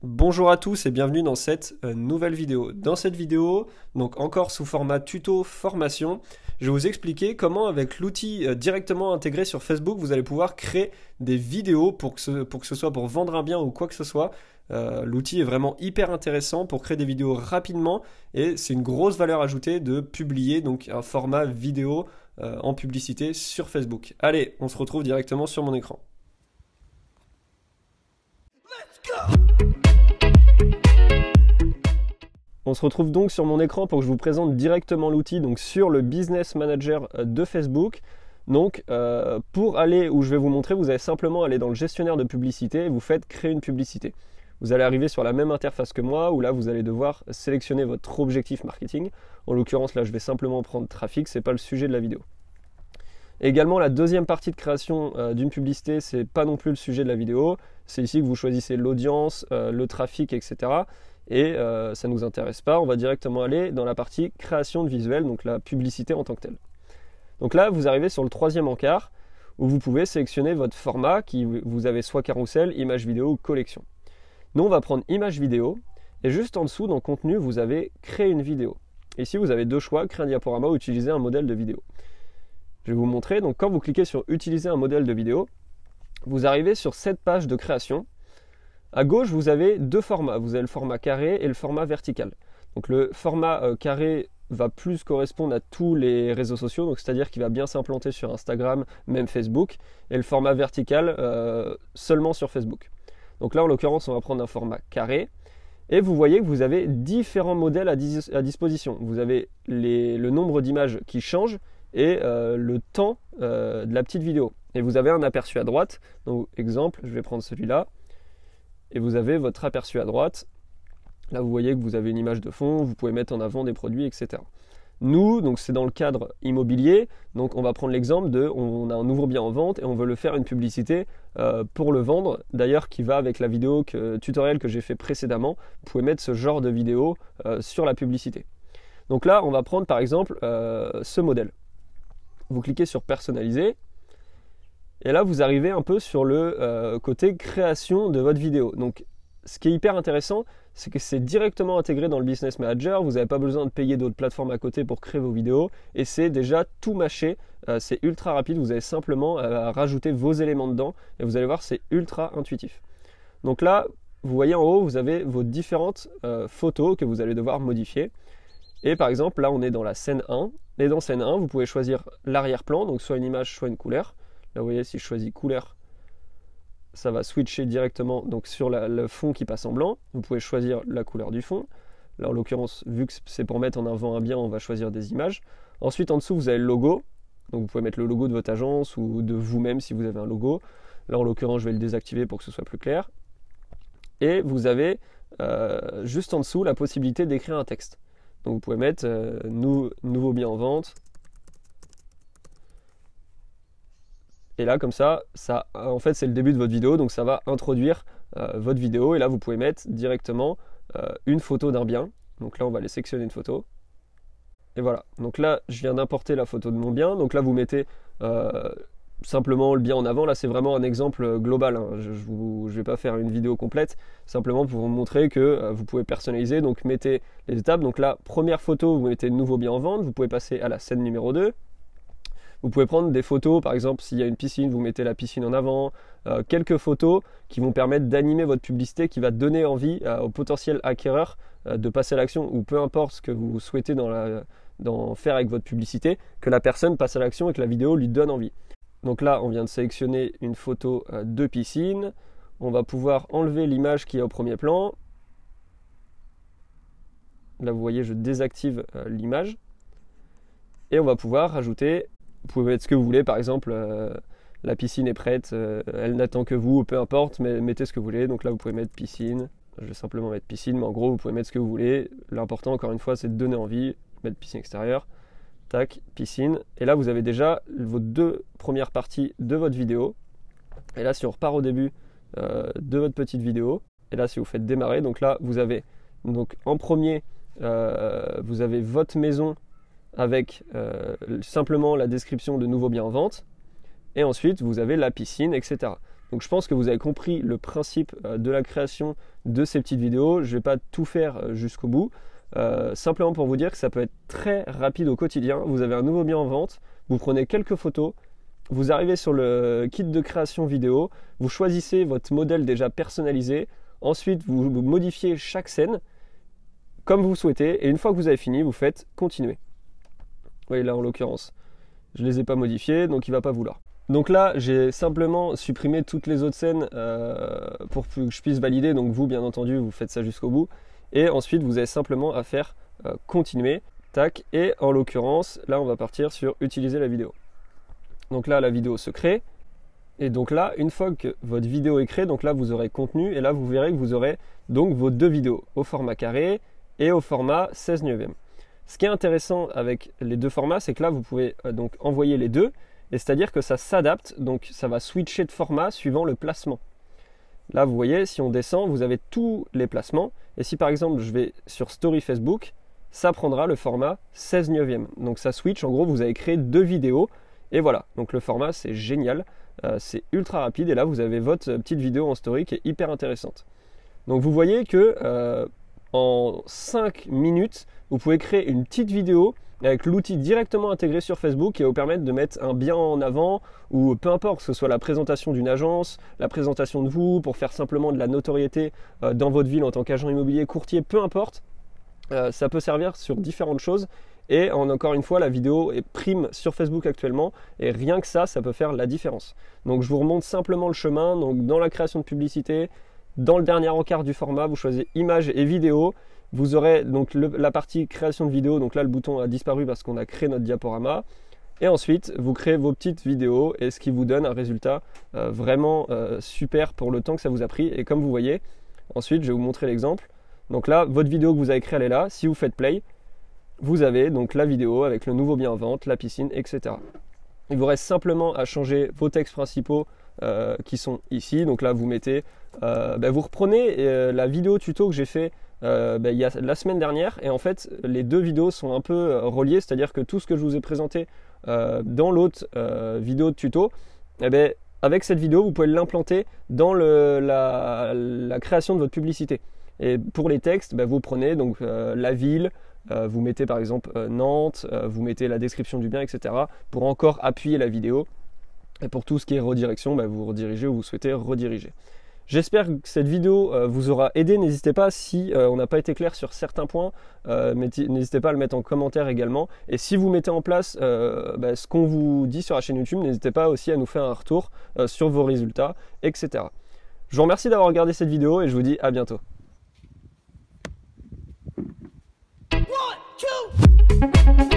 Bonjour à tous et bienvenue dans cette nouvelle vidéo. Dans cette vidéo, donc encore sous format tuto formation, je vais vous expliquer comment avec l'outil directement intégré sur Facebook, vous allez pouvoir créer des vidéos pour que ce soit pour vendre un bien ou quoi que ce soit. L'outil est vraiment hyper intéressant pour créer des vidéos rapidement et c'est une grosse valeur ajoutée de publier donc un format vidéo en publicité sur Facebook. Allez, on se retrouve directement sur mon écran. On se retrouve donc sur mon écran pour que je vous présente directement l'outil donc sur le Business Manager de Facebook. Donc pour aller où je vais vous montrer, vous allez simplement aller dans le gestionnaire de publicité et vous faites créer une publicité. Vous allez arriver sur la même interface que moi où là vous allez devoir sélectionner votre objectif marketing. En l'occurrence là je vais simplement prendre trafic, c'est pas le sujet de la vidéo. Et également la deuxième partie de création d'une publicité, c'est pas non plus le sujet de la vidéo. C'est ici que vous choisissez l'audience, le trafic, etc. Et ça ne nous intéresse pas, on va directement aller dans la partie création de visuel, donc la publicité en tant que telle. Donc là, vous arrivez sur le troisième encart où vous pouvez sélectionner votre format, vous avez soit carrousel, image vidéo ou collection. Nous, on va prendre image vidéo et juste en dessous, dans contenu, vous avez créer une vidéo. Ici, vous avez deux choix, créer un diaporama ou utiliser un modèle de vidéo. Je vais vous montrer, donc quand vous cliquez sur utiliser un modèle de vidéo, vous arrivez sur cette page de création. À gauche, vous avez deux formats. Vous avez le format carré et le format vertical. Donc le format carré va plus correspondre à tous les réseaux sociaux, donc c'est-à-dire qu'il va bien s'implanter sur Instagram, même Facebook, et le format vertical seulement sur Facebook. Donc là, en l'occurrence, on va prendre un format carré. Et vous voyez que vous avez différents modèles à disposition. Vous avez le nombre d'images qui change et le temps de la petite vidéo. Et vous avez un aperçu à droite. Donc exemple, je vais prendre celui-là. Et vous avez votre aperçu à droite. Là, vous voyez que vous avez une image de fond, vous pouvez mettre en avant des produits, etc. Nous, donc c'est dans le cadre immobilier, donc on va prendre l'exemple de, on a un nouveau bien en vente et on veut le faire une publicité pour le vendre, d'ailleurs qui va avec la vidéo tutoriel que j'ai fait précédemment. Vous pouvez mettre ce genre de vidéo sur la publicité. Donc là, on va prendre par exemple ce modèle. Vous cliquez sur personnaliser. Et là, vous arrivez un peu sur le côté création de votre vidéo. Donc, ce qui est hyper intéressant, c'est que c'est directement intégré dans le Business Manager. Vous n'avez pas besoin de payer d'autres plateformes à côté pour créer vos vidéos. Et c'est déjà tout mâché. C'est ultra rapide. Vous avez simplement à rajouter vos éléments dedans. Et vous allez voir, c'est ultra intuitif. Donc là, vous voyez en haut, vous avez vos différentes photos que vous allez devoir modifier. Et par exemple, là, on est dans la scène 1. Et dans scène 1, vous pouvez choisir l'arrière-plan, donc soit une image, soit une couleur. Là, vous voyez, si je choisis couleur, ça va switcher directement donc, sur le fond qui passe en blanc. Vous pouvez choisir la couleur du fond. Là, en l'occurrence, vu que c'est pour mettre en avant un bien, on va choisir des images. Ensuite, en dessous, vous avez le logo. Donc, vous pouvez mettre le logo de votre agence ou de vous-même si vous avez un logo. Là, en l'occurrence, je vais le désactiver pour que ce soit plus clair. Et vous avez juste en dessous la possibilité d'écrire un texte. Donc, vous pouvez mettre nouveau bien en vente. Et là, comme ça, en fait, c'est le début de votre vidéo, donc ça va introduire votre vidéo. Et là, vous pouvez mettre directement une photo d'un bien. Donc là, on va aller sélectionner une photo. Et voilà. Donc là, je viens d'importer la photo de mon bien. Donc là, vous mettez simplement le bien en avant. Là, c'est vraiment un exemple global. Hein. Je ne vais pas faire une vidéo complète. Simplement pour vous montrer que vous pouvez personnaliser. Donc, mettez les étapes. Donc là, première photo, vous mettez nouveau bien en vente. Vous pouvez passer à la scène numéro 2. Vous pouvez prendre des photos, par exemple s'il y a une piscine, vous mettez la piscine en avant, quelques photos qui vont permettre d'animer votre publicité, qui va donner envie aux potentiels acquéreurs de passer à l'action, ou peu importe ce que vous souhaitez d'en faire avec votre publicité, que la personne passe à l'action et que la vidéo lui donne envie. Donc là, on vient de sélectionner une photo de piscine, on va pouvoir enlever l'image qui est au premier plan. Là, vous voyez, je désactive l'image. Et on va pouvoir rajouter... Vous pouvez mettre ce que vous voulez, par exemple, la piscine est prête, elle n'attend que vous, peu importe, mais mettez ce que vous voulez. Donc là, vous pouvez mettre piscine, je vais simplement mettre piscine, mais en gros, vous pouvez mettre ce que vous voulez. L'important, encore une fois, c'est de donner envie, mettre piscine extérieure, tac, piscine. Et là, vous avez déjà vos deux premières parties de votre vidéo. Et là, si on repart au début de votre petite vidéo, et là, si vous faites démarrer, donc là, vous avez, donc en premier, vous avez votre maison, avec simplement la description de nouveau bien en vente. Et ensuite, vous avez la piscine, etc. Donc je pense que vous avez compris le principe de la création de ces petites vidéos. Je ne vais pas tout faire jusqu'au bout. Simplement pour vous dire que ça peut être très rapide au quotidien. Vous avez un nouveau bien en vente, vous prenez quelques photos, vous arrivez sur le kit de création vidéo, vous choisissez votre modèle déjà personnalisé, ensuite vous modifiez chaque scène comme vous souhaitez et une fois que vous avez fini, vous faites continuer. Vous voyez là en l'occurrence, je ne les ai pas modifiés donc il ne va pas vouloir. Donc là, j'ai simplement supprimé toutes les autres scènes pour que je puisse valider. Donc vous, bien entendu, vous faites ça jusqu'au bout. Et ensuite, vous avez simplement à faire continuer. Tac. Et en l'occurrence, là, on va partir sur utiliser la vidéo. Donc là, la vidéo se crée. Et donc là, une fois que votre vidéo est créée, donc là, vous aurez contenu. Et là, vous verrez que vous aurez donc vos deux vidéos au format carré et au format 16/9. Ce qui est intéressant avec les deux formats, c'est que là, vous pouvez donc envoyer les deux. Et c'est-à-dire que ça s'adapte, donc ça va switcher de format suivant le placement. Là, vous voyez, si on descend, vous avez tous les placements. Et si par exemple, je vais sur Story Facebook, ça prendra le format 16/9. Donc ça switch, en gros, vous avez créé deux vidéos. Et voilà, donc le format, c'est génial. C'est ultra rapide. Et là, vous avez votre petite vidéo en story qui est hyper intéressante. Donc vous voyez que en 5 minutes, vous pouvez créer une petite vidéo avec l'outil directement intégré sur Facebook qui va vous permettre de mettre un bien en avant ou peu importe, que ce soit la présentation d'une agence, la présentation de vous, pour faire simplement de la notoriété dans votre ville en tant qu'agent immobilier, courtier, peu importe. Ça peut servir sur différentes choses et encore une fois, la vidéo est prime sur Facebook actuellement et rien que ça peut faire la différence. Donc je vous remonte simplement le chemin. Donc dans la création de publicité, dans le dernier encart du format, vous choisissez image et vidéo. Vous aurez donc la partie création de vidéo, donc là le bouton a disparu parce qu'on a créé notre diaporama. Et ensuite, vous créez vos petites vidéos et ce qui vous donne un résultat vraiment super pour le temps que ça vous a pris. Et comme vous voyez, ensuite je vais vous montrer l'exemple. Donc là, votre vidéo que vous avez créée, elle est là. Si vous faites play, vous avez donc la vidéo avec le nouveau bien en vente, la piscine, etc. Il vous reste simplement à changer vos textes principaux qui sont ici. Donc là, vous mettez, vous reprenez la vidéo tuto que j'ai fait il y a la semaine dernière et en fait les deux vidéos sont un peu reliées, c'est-à-dire que tout ce que je vous ai présenté dans l'autre vidéo de tuto, avec cette vidéo vous pouvez l'implanter dans la création de votre publicité. Et pour les textes, vous prenez donc la ville, vous mettez par exemple Nantes, vous mettez la description du bien, etc. pour encore appuyer la vidéo. Et pour tout ce qui est redirection, vous redirigez où vous souhaitez rediriger. J'espère que cette vidéo vous aura aidé. N'hésitez pas si on n'a pas été clair sur certains points, n'hésitez pas à le mettre en commentaire également. Et si vous mettez en place ce qu'on vous dit sur la chaîne YouTube, n'hésitez pas aussi à nous faire un retour sur vos résultats, etc. Je vous remercie d'avoir regardé cette vidéo et je vous dis à bientôt. 1, 2